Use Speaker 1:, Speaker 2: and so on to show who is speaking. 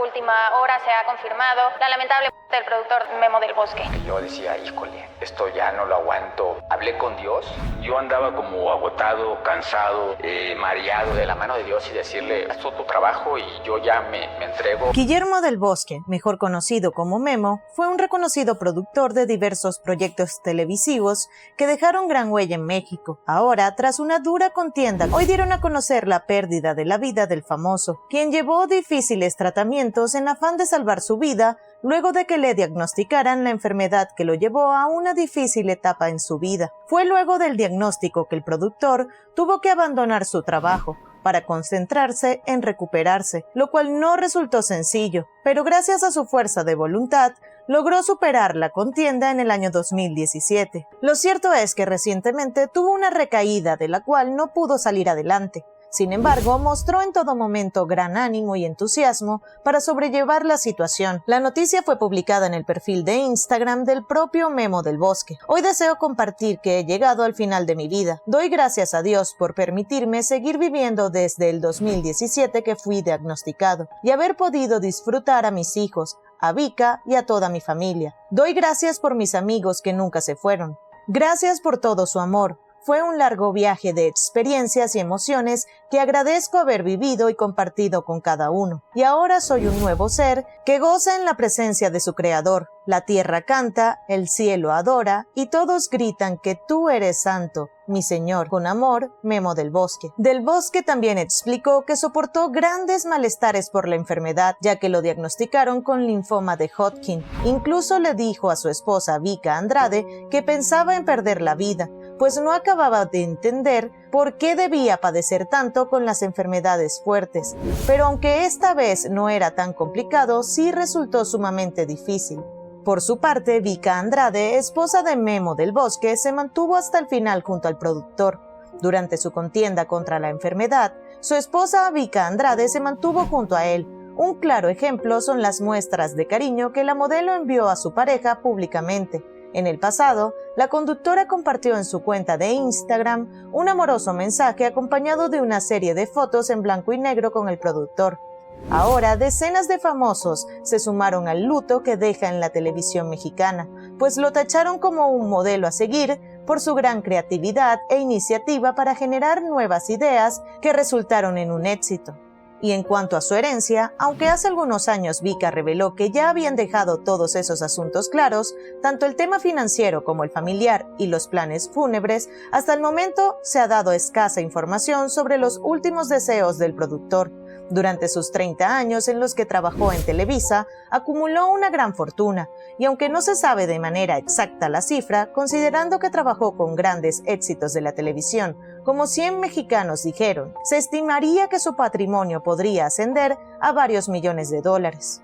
Speaker 1: última hora se ha confirmado la lamentable muerte del productor Memo del Bosque.
Speaker 2: Yo decía, híjole, esto ya no lo aguanto. Hablé con Dios. Yo andaba como agotado, cansado, mareado de la mano de Dios y decirle, haz tu trabajo y yo ya me entrego.
Speaker 3: Guillermo del Bosque, mejor conocido como Memo, fue un reconocido productor de diversos proyectos televisivos que dejaron gran huella en México. Ahora, tras una dura contienda, hoy dieron a conocer la pérdida de la vida del famoso, quien llevó difíciles tratamientos en afán de salvar su vida luego de que le diagnosticaran la enfermedad que lo llevó a una difícil etapa en su vida. Fue luego del diagnóstico que el productor tuvo que abandonar su trabajo para concentrarse en recuperarse, lo cual no resultó sencillo, pero gracias a su fuerza de voluntad, logró superar la contienda en el año 2017. Lo cierto es que recientemente tuvo una recaída de la cual no pudo salir adelante. Sin embargo, mostró en todo momento gran ánimo y entusiasmo para sobrellevar la situación. La noticia fue publicada en el perfil de Instagram del propio Memo del Bosque. Hoy deseo compartir que he llegado al final de mi vida. Doy gracias a Dios por permitirme seguir viviendo desde el 2017 que fui diagnosticado y haber podido disfrutar a mis hijos, a Vika y a toda mi familia. Doy gracias por mis amigos que nunca se fueron. Gracias por todo su amor. Fue un largo viaje de experiencias y emociones que agradezco haber vivido y compartido con cada uno. Y ahora soy un nuevo ser que goza en la presencia de su Creador. La tierra canta, el cielo adora y todos gritan que tú eres santo, mi Señor. Con amor, Memo del Bosque. Del Bosque también explicó que soportó grandes malestares por la enfermedad, ya que lo diagnosticaron con linfoma de Hodgkin. Incluso le dijo a su esposa Vika Andrade que pensaba en perder la vida, pues no acababa de entender por qué debía padecer tanto con las enfermedades fuertes. Pero aunque esta vez no era tan complicado, sí resultó sumamente difícil. Por su parte, Vika Andrade, esposa de Memo del Bosque, se mantuvo hasta el final junto al productor. Durante su contienda contra la enfermedad, su esposa Vika Andrade se mantuvo junto a él. Un claro ejemplo son las muestras de cariño que la modelo envió a su pareja públicamente. En el pasado, la conductora compartió en su cuenta de Instagram un amoroso mensaje acompañado de una serie de fotos en blanco y negro con el productor. Ahora, decenas de famosos se sumaron al luto que deja en la televisión mexicana, pues lo tacharon como un modelo a seguir por su gran creatividad e iniciativa para generar nuevas ideas que resultaron en un éxito. Y en cuanto a su herencia, aunque hace algunos años Vika reveló que ya habían dejado todos esos asuntos claros, tanto el tema financiero como el familiar y los planes fúnebres, hasta el momento se ha dado escasa información sobre los últimos deseos del productor. Durante sus 30 años en los que trabajó en Televisa, acumuló una gran fortuna, y aunque no se sabe de manera exacta la cifra, considerando que trabajó con grandes éxitos de la televisión, como 100 mexicanos dijeron, se estimaría que su patrimonio podría ascender a varios millones de dólares.